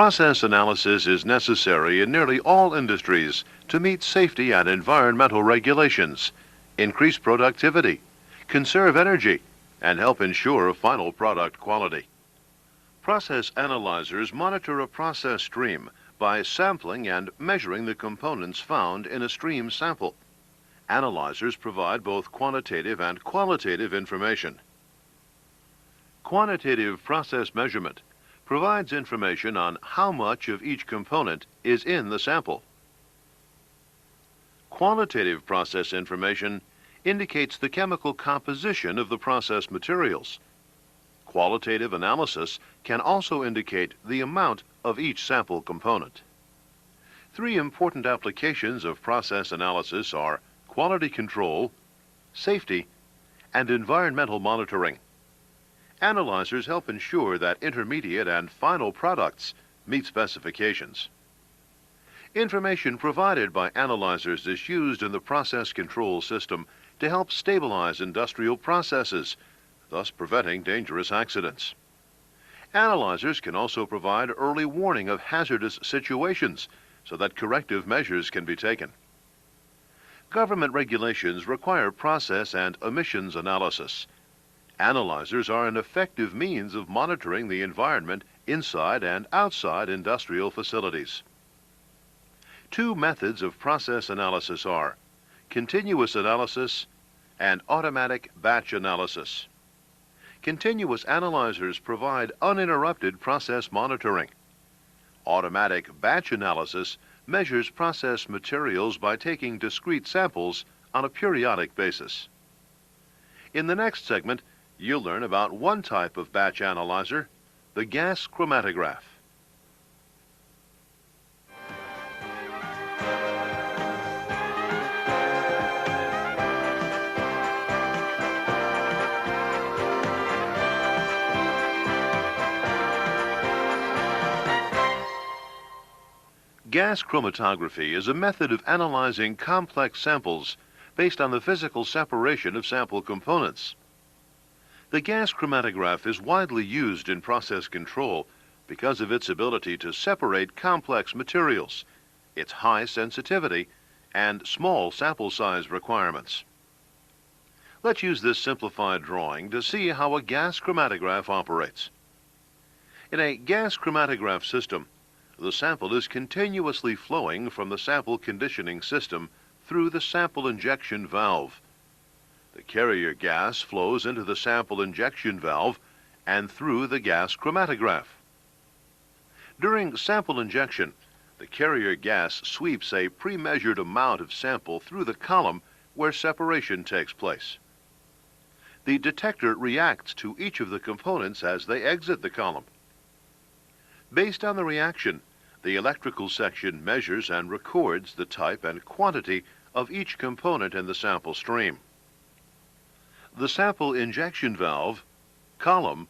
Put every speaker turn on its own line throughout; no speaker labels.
Process analysis is necessary in nearly all industries to meet safety and environmental regulations, increase productivity, conserve energy, and help ensure final product quality. Process analyzers monitor a process stream by sampling and measuring the components found in a stream sample. Analyzers provide both quantitative and qualitative information. Quantitative process measurement provides information on how much of each component is in the sample. Qualitative process information indicates the chemical composition of the process materials. Qualitative analysis can also indicate the amount of each sample component. Three important applications of process analysis are quality control, safety, and environmental monitoring. Analyzers help ensure that intermediate and final products meet specifications. Information provided by analyzers is used in the process control system to help stabilize industrial processes, thus preventing dangerous accidents. Analyzers can also provide early warning of hazardous situations so that corrective measures can be taken. Government regulations require process and emissions analysis. Analyzers are an effective means of monitoring the environment inside and outside industrial facilities. Two methods of process analysis are continuous analysis and automatic batch analysis. Continuous analyzers provide uninterrupted process monitoring. Automatic batch analysis measures process materials by taking discrete samples on a periodic basis. In the next segment, you'll learn about one type of batch analyzer, the gas chromatograph. Gas chromatography is a method of analyzing complex samples based on the physical separation of sample components. The gas chromatograph is widely used in process control because of its ability to separate complex materials, its high sensitivity, and small sample size requirements. Let's use this simplified drawing to see how a gas chromatograph operates. In a gas chromatograph system, the sample is continuously flowing from the sample conditioning system through the sample injection valve. The carrier gas flows into the sample injection valve and through the gas chromatograph. During sample injection, the carrier gas sweeps a pre-measured amount of sample through the column where separation takes place. The detector reacts to each of the components as they exit the column. Based on the reaction, the electrical section measures and records the type and quantity of each component in the sample stream. The sample injection valve, column,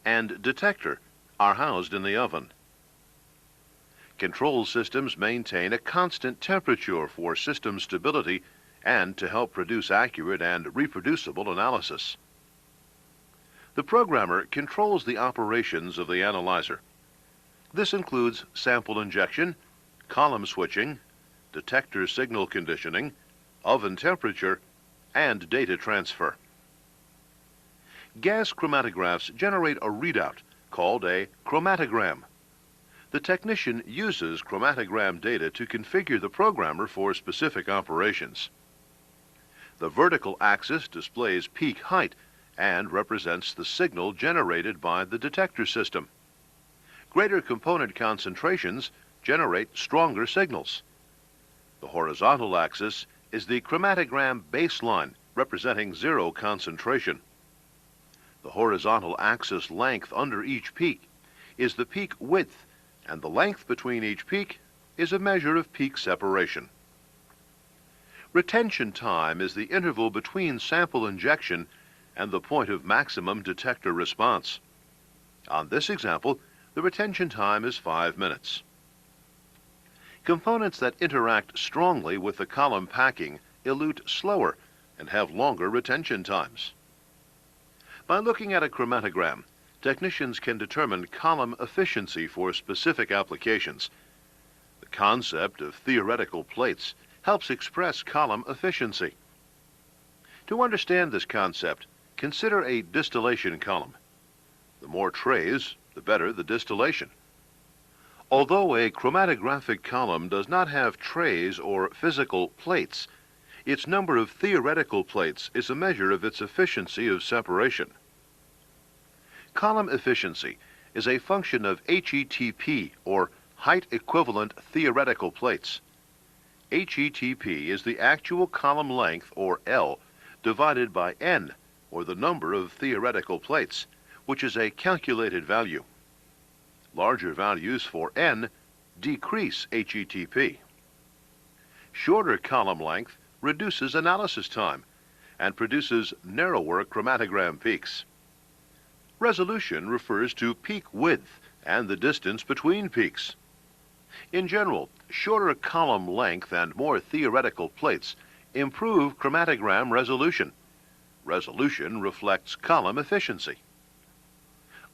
and detector are housed in the oven. Control systems maintain a constant temperature for system stability and to help produce accurate and reproducible analysis. The programmer controls the operations of the analyzer. This includes sample injection, column switching, detector signal conditioning, oven temperature, and data transfer. Gas chromatographs generate a readout called a chromatogram. The technician uses chromatogram data to configure the programmer for specific operations. The vertical axis displays peak height and represents the signal generated by the detector system. Greater component concentrations generate stronger signals. The horizontal axis is the chromatogram baseline, representing zero concentration. The horizontal axis length under each peak is the peak width, and the length between each peak is a measure of peak separation. Retention time is the interval between sample injection and the point of maximum detector response. On this example, the retention time is 5 minutes. Components that interact strongly with the column packing elute slower and have longer retention times. By looking at a chromatogram, technicians can determine column efficiency for specific applications. The concept of theoretical plates helps express column efficiency. To understand this concept, consider a distillation column. The more trays, the better the distillation. Although a chromatographic column does not have trays or physical plates, its number of theoretical plates is a measure of its efficiency of separation. Column efficiency is a function of HETP, or height equivalent theoretical plates. HETP is the actual column length, or L, divided by N, or the number of theoretical plates, which is a calculated value. Larger values for N decrease HETP. Shorter column length reduces analysis time and produces narrower chromatogram peaks. Resolution refers to peak width and the distance between peaks. In general, shorter column length and more theoretical plates improve chromatogram resolution. Resolution reflects column efficiency.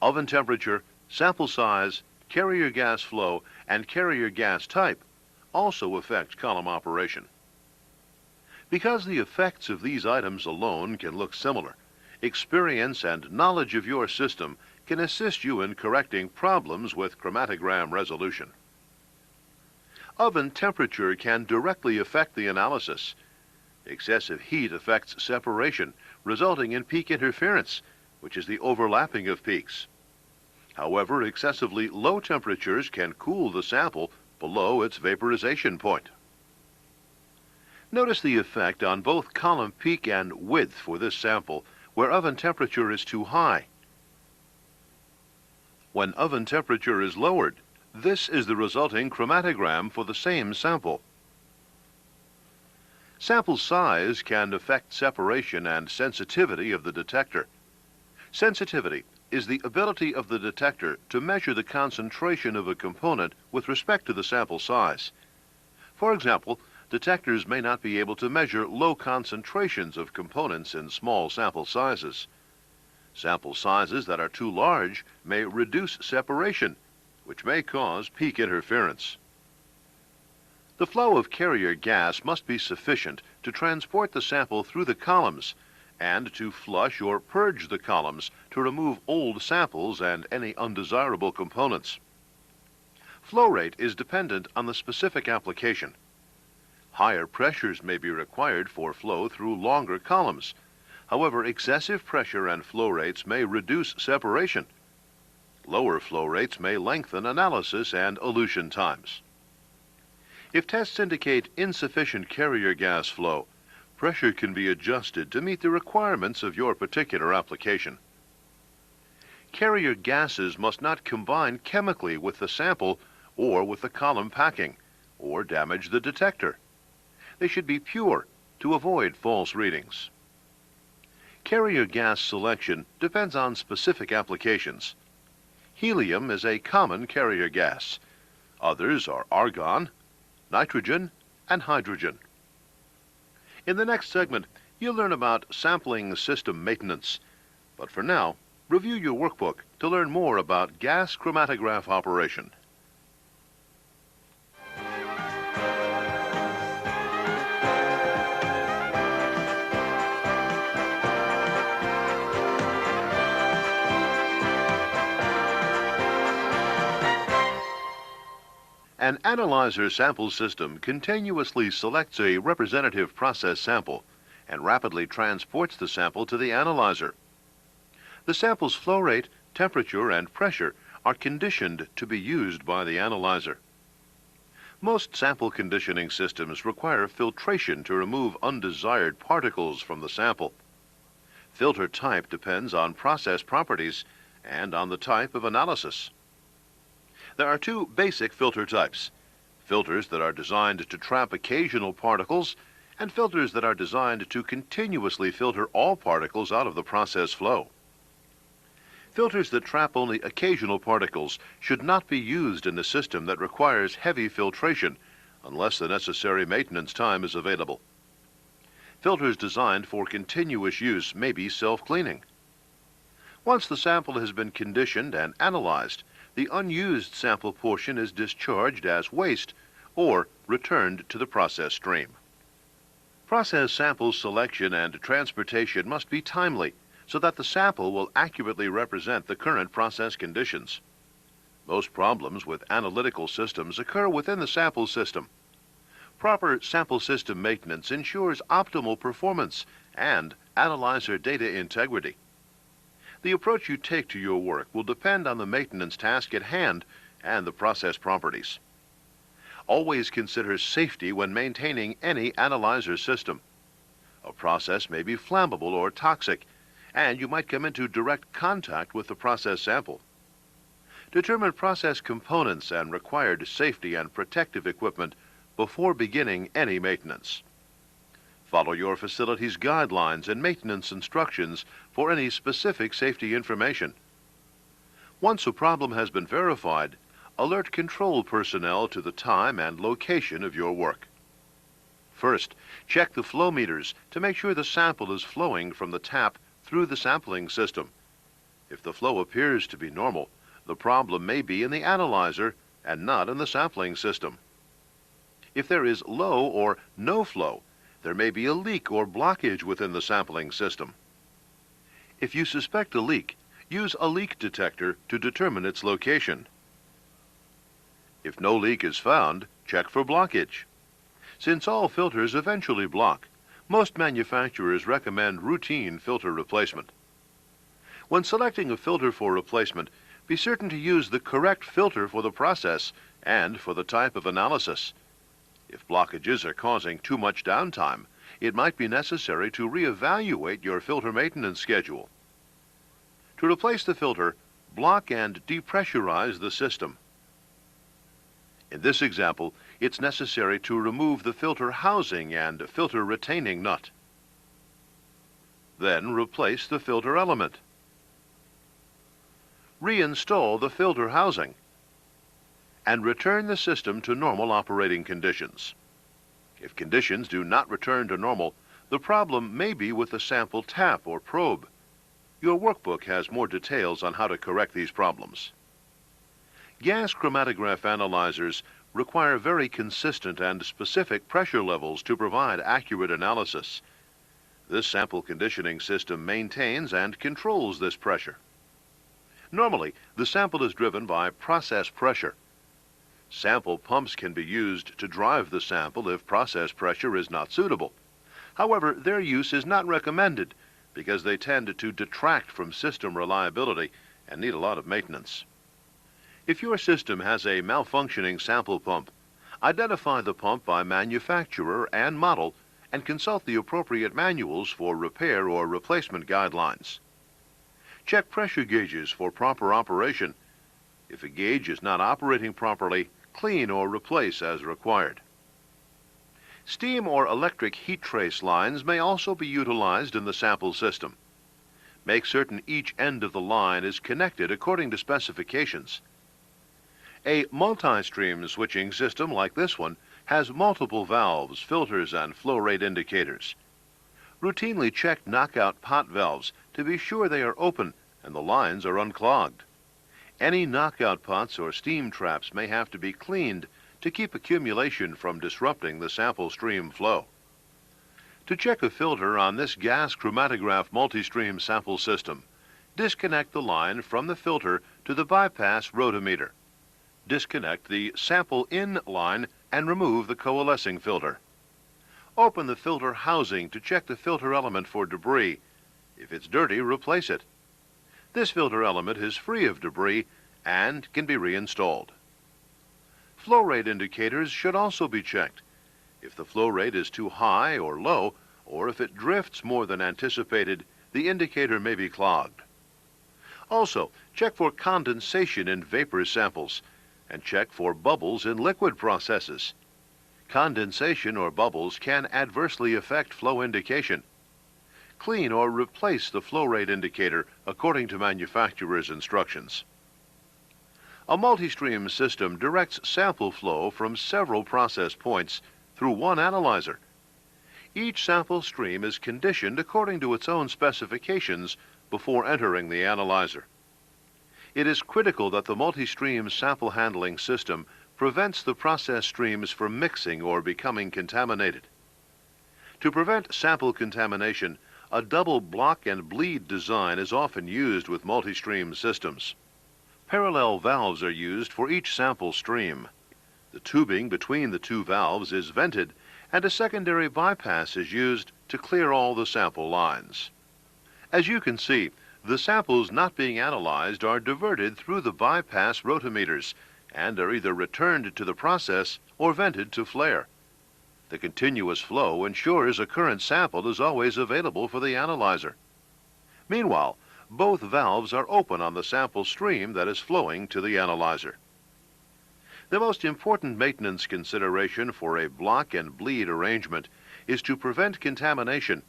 Oven temperature, sample size, carrier gas flow, and carrier gas type also affect column operation. Because the effects of these items alone can look similar, experience and knowledge of your system can assist you in correcting problems with chromatogram resolution. Oven temperature can directly affect the analysis. Excessive heat affects separation, resulting in peak interference, which is the overlapping of peaks. However, excessively low temperatures can cool the sample below its vaporization point. Notice the effect on both column peak and width for this sample where oven temperature is too high. When oven temperature is lowered, this is the resulting chromatogram for the same sample. Sample size can affect separation and sensitivity of the detector. Sensitivity is the ability of the detector to measure the concentration of a component with respect to the sample size. For example, detectors may not be able to measure low concentrations of components in small sample sizes. Sample sizes that are too large may reduce separation, which may cause peak interference. The flow of carrier gas must be sufficient to transport the sample through the columns and to flush or purge the columns to remove old samples and any undesirable components. Flow rate is dependent on the specific application. Higher pressures may be required for flow through longer columns. However, excessive pressure and flow rates may reduce separation. Lower flow rates may lengthen analysis and elution times. If tests indicate insufficient carrier gas flow, pressure can be adjusted to meet the requirements of your particular application. Carrier gases must not combine chemically with the sample or with the column packing, or damage the detector. They should be pure to avoid false readings. Carrier gas selection depends on specific applications. Helium is a common carrier gas. Others are argon, nitrogen, and hydrogen. In the next segment, you'll learn about sampling system maintenance. But for now, review your workbook to learn more about gas chromatograph operation. An analyzer sample system continuously selects a representative process sample and rapidly transports the sample to the analyzer. The sample's flow rate, temperature, and pressure are conditioned to be used by the analyzer. Most sample conditioning systems require filtration to remove undesired particles from the sample. Filter type depends on process properties and on the type of analysis. There are two basic filter types: filters that are designed to trap occasional particles and filters that are designed to continuously filter all particles out of the process flow. Filters that trap only occasional particles should not be used in a system that requires heavy filtration unless the necessary maintenance time is available. Filters designed for continuous use may be self-cleaning. Once the sample has been conditioned and analyzed, the unused sample portion is discharged as waste or returned to the process stream. Process sample selection and transportation must be timely so that the sample will accurately represent the current process conditions. Most problems with analytical systems occur within the sample system. Proper sample system maintenance ensures optimal performance and analyzer data integrity. The approach you take to your work will depend on the maintenance task at hand and the process properties. Always consider safety when maintaining any analyzer system. A process may be flammable or toxic, and you might come into direct contact with the process sample. Determine process components and required safety and protective equipment before beginning any maintenance. Follow your facility's guidelines and maintenance instructions for any specific safety information. Once a problem has been verified, alert control personnel to the time and location of your work. First, check the flow meters to make sure the sample is flowing from the tap through the sampling system. If the flow appears to be normal, the problem may be in the analyzer and not in the sampling system. If there is low or no flow, there may be a leak or blockage within the sampling system. If you suspect a leak, use a leak detector to determine its location. If no leak is found, check for blockage. Since all filters eventually block, most manufacturers recommend routine filter replacement. When selecting a filter for replacement, be certain to use the correct filter for the process and for the type of analysis. If blockages are causing too much downtime, it might be necessary to reevaluate your filter maintenance schedule. To replace the filter, block and depressurize the system. In this example, it's necessary to remove the filter housing and filter retaining nut. Then replace the filter element. Reinstall the filter housing and return the system to normal operating conditions. If conditions do not return to normal, the problem may be with the sample tap or probe. Your workbook has more details on how to correct these problems. Gas chromatograph analyzers require very consistent and specific pressure levels to provide accurate analysis. This sample conditioning system maintains and controls this pressure. Normally, the sample is driven by process pressure. Sample pumps can be used to drive the sample if process pressure is not suitable. However, their use is not recommended because they tend to detract from system reliability and need a lot of maintenance. If your system has a malfunctioning sample pump, identify the pump by manufacturer and model and consult the appropriate manuals for repair or replacement guidelines. Check pressure gauges for proper operation. If a gauge is not operating properly, clean or replace as required. Steam or electric heat trace lines may also be utilized in the sample system. Make certain each end of the line is connected according to specifications. A multi-stream switching system like this one has multiple valves, filters, and flow rate indicators. Routinely check knockout pot valves to be sure they are open and the lines are unclogged. Any knockout pots or steam traps may have to be cleaned to keep accumulation from disrupting the sample stream flow. To check a filter on this gas chromatograph multi-stream sample system, disconnect the line from the filter to the bypass rotometer. Disconnect the sample in line and remove the coalescing filter. Open the filter housing to check the filter element for debris. If it's dirty, replace it. This filter element is free of debris and can be reinstalled. Flow rate indicators should also be checked. If the flow rate is too high or low, or if it drifts more than anticipated, the indicator may be clogged. Also, check for condensation in vapor samples and check for bubbles in liquid processes. Condensation or bubbles can adversely affect flow indication. Clean or replace the flow rate indicator according to manufacturer's instructions. A multi-stream system directs sample flow from several process points through one analyzer. Each sample stream is conditioned according to its own specifications before entering the analyzer. It is critical that the multi-stream sample handling system prevents the process streams from mixing or becoming contaminated. To prevent sample contamination, a double block and bleed design is often used with multi-stream systems. Parallel valves are used for each sample stream. The tubing between the two valves is vented, and a secondary bypass is used to clear all the sample lines. As you can see, the samples not being analyzed are diverted through the bypass rotometers and are either returned to the process or vented to flare. The continuous flow ensures a current sample is always available for the analyzer. Meanwhile, both valves are open on the sample stream that is flowing to the analyzer. The most important maintenance consideration for a block and bleed arrangement is to prevent contamination.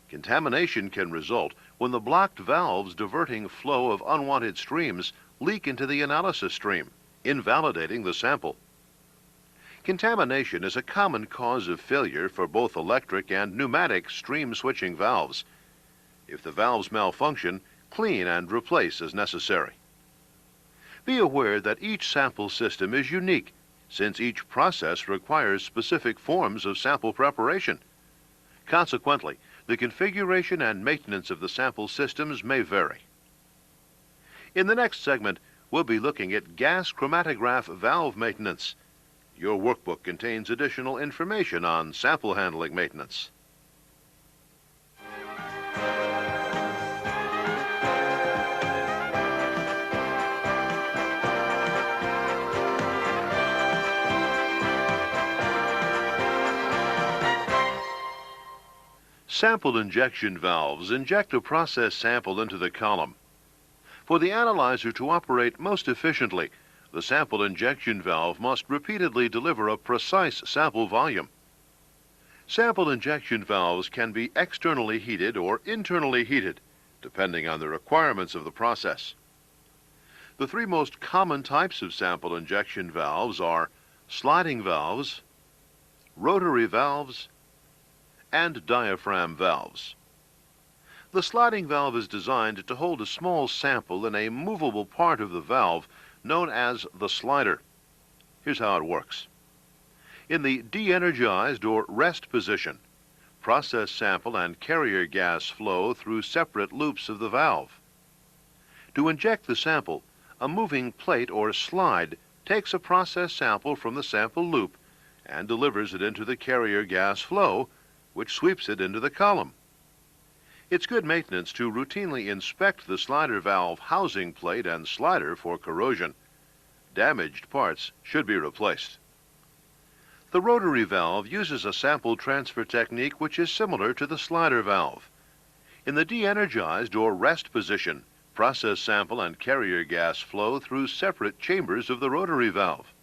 Contamination can result when the blocked valves diverting flow of unwanted streams leak into the analysis stream, invalidating the sample. Contamination is a common cause of failure for both electric and pneumatic stream switching valves. If the valves malfunction, clean and replace as necessary. Be aware that each sample system is unique, since each process requires specific forms of sample preparation. Consequently, the configuration and maintenance of the sample systems may vary. In the next segment, we'll be looking at gas chromatograph valve maintenance. Your workbook contains additional information on sample handling maintenance. Sample injection valves inject a process sample into the column. For the analyzer to operate most efficiently, the sample injection valve must repeatedly deliver a precise sample volume. Sample injection valves can be externally heated or internally heated, depending on the requirements of the process. The three most common types of sample injection valves are sliding valves, rotary valves, and diaphragm valves. The sliding valve is designed to hold a small sample in a movable part of the valve known as the slider. Here's how it works. In the de-energized or rest position, process sample and carrier gas flow through separate loops of the valve. To inject the sample, a moving plate or slide takes a process sample from the sample loop and delivers it into the carrier gas flow, which sweeps it into the column. It's good maintenance to routinely inspect the slider valve housing plate and slider for corrosion. Damaged parts should be replaced. The rotary valve uses a sample transfer technique which is similar to the slider valve. In the de-energized or rest position, process sample and carrier gas flow through separate chambers of the rotary valve.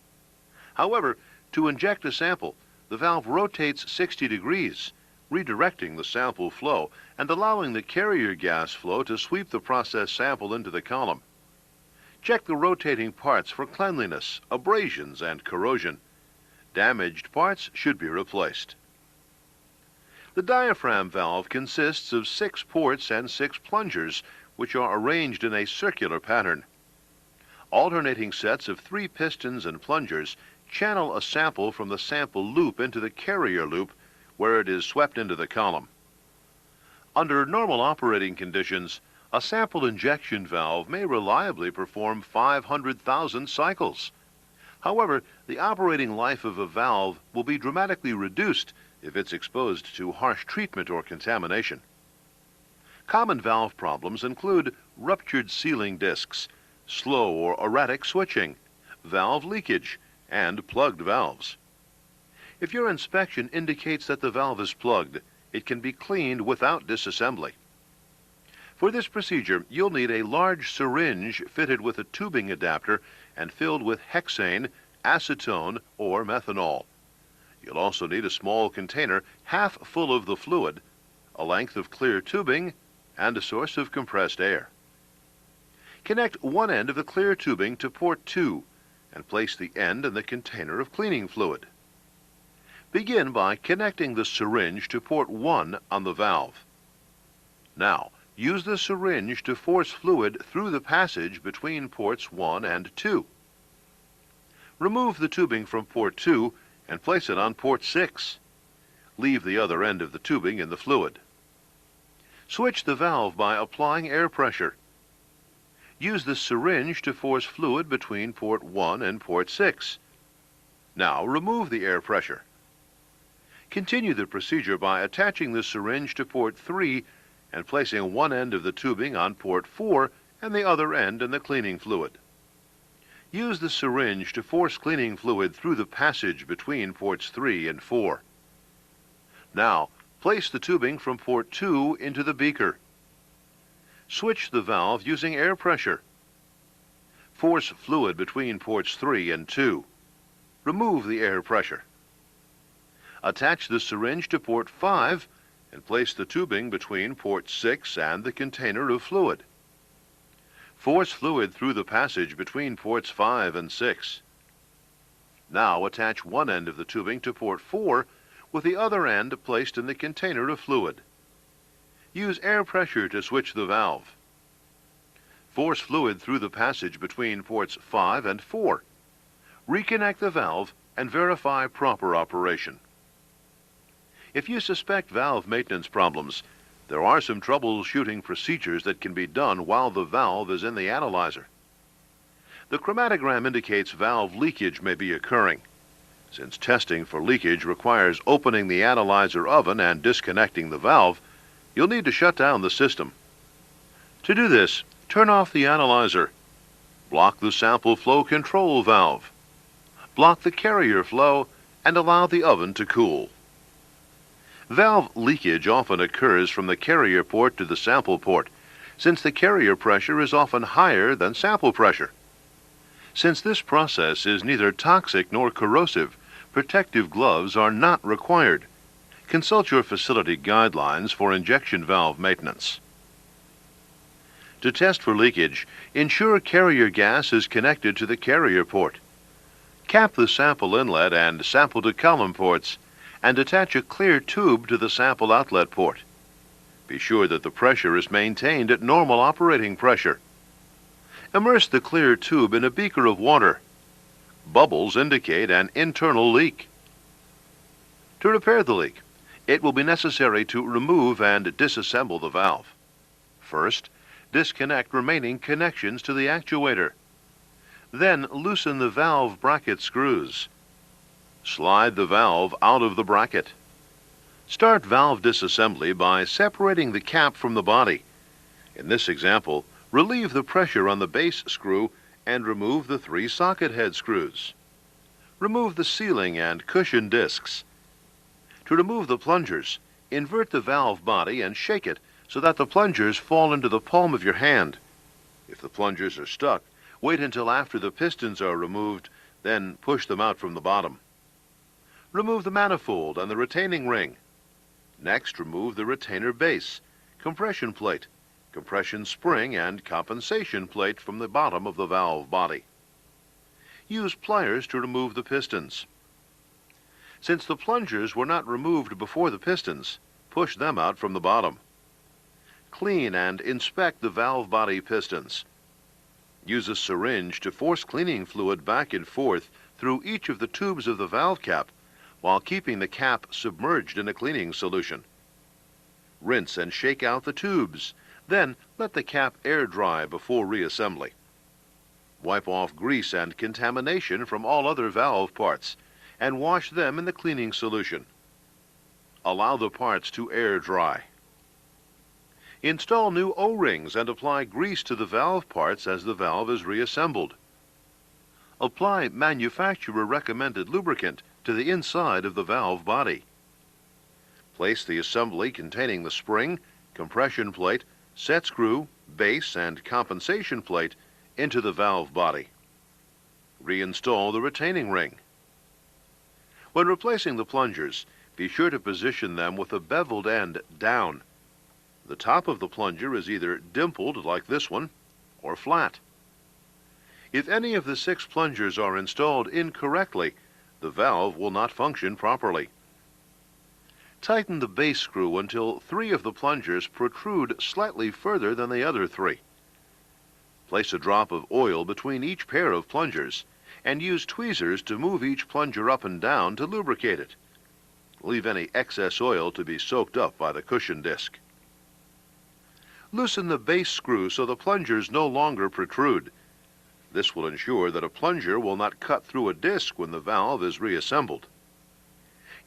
However, to inject a sample, the valve rotates 60 degrees, redirecting the sample flow and allowing the carrier gas flow to sweep the process sample into the column. Check the rotating parts for cleanliness, abrasions, and corrosion. Damaged parts should be replaced. The diaphragm valve consists of 6 ports and 6 plungers, which are arranged in a circular pattern. Alternating sets of 3 pistons and plungers channel a sample from the sample loop into the carrier loop, where it is swept into the column. Under normal operating conditions, a sample injection valve may reliably perform 500,000 cycles. However, the operating life of a valve will be dramatically reduced if it's exposed to harsh treatment or contamination. Common valve problems include ruptured sealing discs, slow or erratic switching, valve leakage, and plugged valves. If your inspection indicates that the valve is plugged, it can be cleaned without disassembly. For this procedure, you'll need a large syringe fitted with a tubing adapter and filled with hexane, acetone, or methanol. You'll also need a small container half full of the fluid, a length of clear tubing, and a source of compressed air. Connect one end of the clear tubing to port 2 and place the end in the container of cleaning fluid. Begin by connecting the syringe to port 1 on the valve. Now, Use the syringe to force fluid through the passage between ports 1 and 2. Remove the tubing from port 2 and place it on port 6. Leave the other end of the tubing in the fluid. Switch the valve by applying air pressure. Use the syringe to force fluid between port 1 and port 6. Now remove the air pressure. Continue the procedure by attaching the syringe to port 3 and placing one end of the tubing on port 4 and the other end in the cleaning fluid. Use the syringe to force cleaning fluid through the passage between ports 3 and 4. Now, place the tubing from port 2 into the beaker. Switch the valve using air pressure. Force fluid between ports 3 and 2. Remove the air pressure. Attach the syringe to port 5 and place the tubing between port 6 and the container of fluid. Force fluid through the passage between ports 5 and 6. Now attach one end of the tubing to port 4 with the other end placed in the container of fluid. Use air pressure to switch the valve. Force fluid through the passage between ports 5 and 4. Reconnect the valve and verify proper operation. If you suspect valve maintenance problems, there are some troubleshooting procedures that can be done while the valve is in the analyzer. The chromatogram indicates valve leakage may be occurring. Since testing for leakage requires opening the analyzer oven and disconnecting the valve, you'll need to shut down the system. To do this, turn off the analyzer. Block the sample flow control valve. Block the carrier flow and allow the oven to cool. Valve leakage often occurs from the carrier port to the sample port, since the carrier pressure is often higher than sample pressure. Since this process is neither toxic nor corrosive, protective gloves are not required. Consult your facility guidelines for injection valve maintenance. To test for leakage, ensure carrier gas is connected to the carrier port. Cap the sample inlet and sample to column ports and attach a clear tube to the sample outlet port. Be sure that the pressure is maintained at normal operating pressure. Immerse the clear tube in a beaker of water. Bubbles indicate an internal leak. To repair the leak, it will be necessary to remove and disassemble the valve. First, disconnect remaining connections to the actuator. Then loosen the valve bracket screws. Slide the valve out of the bracket. Start valve disassembly by separating the cap from the body. In this example, relieve the pressure on the base screw and remove the 3 socket head screws. Remove the sealing and cushion discs. To remove the plungers, invert the valve body and shake it so that the plungers fall into the palm of your hand. If the plungers are stuck, wait until after the pistons are removed, then push them out from the bottom. Remove the manifold and the retaining ring. Next, remove the retainer base, compression plate, compression spring, and compensation plate from the bottom of the valve body. Use pliers to remove the pistons. Since the plungers were not removed before the pistons, push them out from the bottom. Clean and inspect the valve body pistons. Use a syringe to force cleaning fluid back and forth through each of the tubes of the valve cap while keeping the cap submerged in a cleaning solution. Rinse and shake out the tubes. Then let the cap air dry before reassembly. Wipe off grease and contamination from all other valve parts and wash them in the cleaning solution. Allow the parts to air dry. Install new O-rings and apply grease to the valve parts as the valve is reassembled. Apply manufacturer-recommended lubricant to the inside of the valve body. Place the assembly containing the spring, compression plate, set screw, base, and compensation plate into the valve body. Reinstall the retaining ring. When replacing the plungers, be sure to position them with the beveled end down. The top of the plunger is either dimpled like this one or flat. If any of the 6 plungers are installed incorrectly, the valve will not function properly. Tighten the base screw until 3 of the plungers protrude slightly further than the other 3. Place a drop of oil between each pair of plungers and use tweezers to move each plunger up and down to lubricate it. Leave any excess oil to be soaked up by the cushion disc. Loosen the base screw so the plungers no longer protrude. This will ensure that a plunger will not cut through a disc when the valve is reassembled.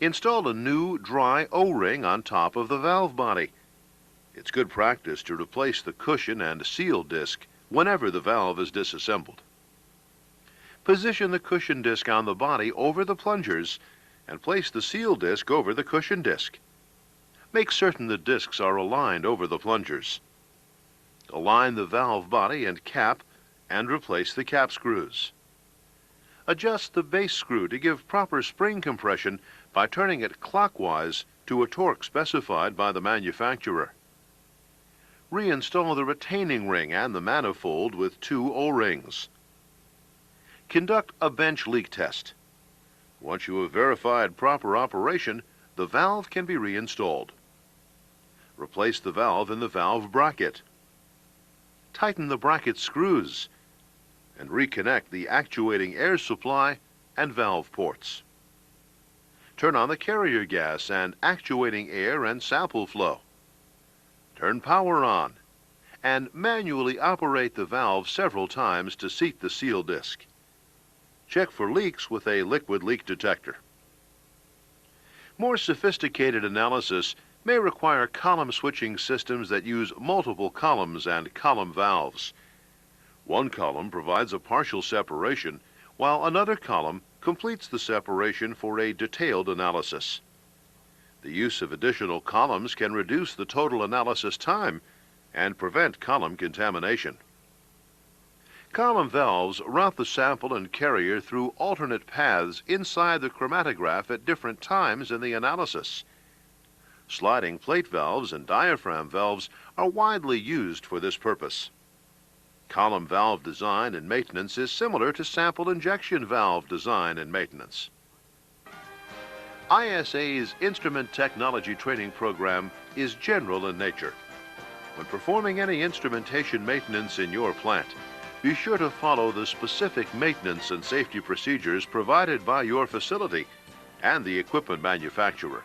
Install a new dry O-ring on top of the valve body. It's good practice to replace the cushion and seal disc whenever the valve is disassembled. Position the cushion disc on the body over the plungers and place the seal disc over the cushion disc. Make certain the discs are aligned over the plungers. Align the valve body and cap and replace the cap screws. Adjust the base screw to give proper spring compression by turning it clockwise to a torque specified by the manufacturer. Reinstall the retaining ring and the manifold with 2 O-rings. Conduct a bench leak test. Once you have verified proper operation, the valve can be reinstalled. Replace the valve in the valve bracket. Tighten the bracket screws and reconnect the actuating air supply and valve ports. Turn on the carrier gas and actuating air and sample flow. Turn power on and manually operate the valve several times to seat the seal disc. Check for leaks with a liquid leak detector. More sophisticated analysis may require column switching systems that use multiple columns and column valves. One column provides a partial separation, while another column completes the separation for a detailed analysis. The use of additional columns can reduce the total analysis time and prevent column contamination. Column valves route the sample and carrier through alternate paths inside the chromatograph at different times in the analysis. Sliding plate valves and diaphragm valves are widely used for this purpose. Column valve design and maintenance is similar to sample injection valve design and maintenance. ISA's Instrument Technology Training Program is general in nature. When performing any instrumentation maintenance in your plant, be sure to follow the specific maintenance and safety procedures provided by your facility and the equipment manufacturer.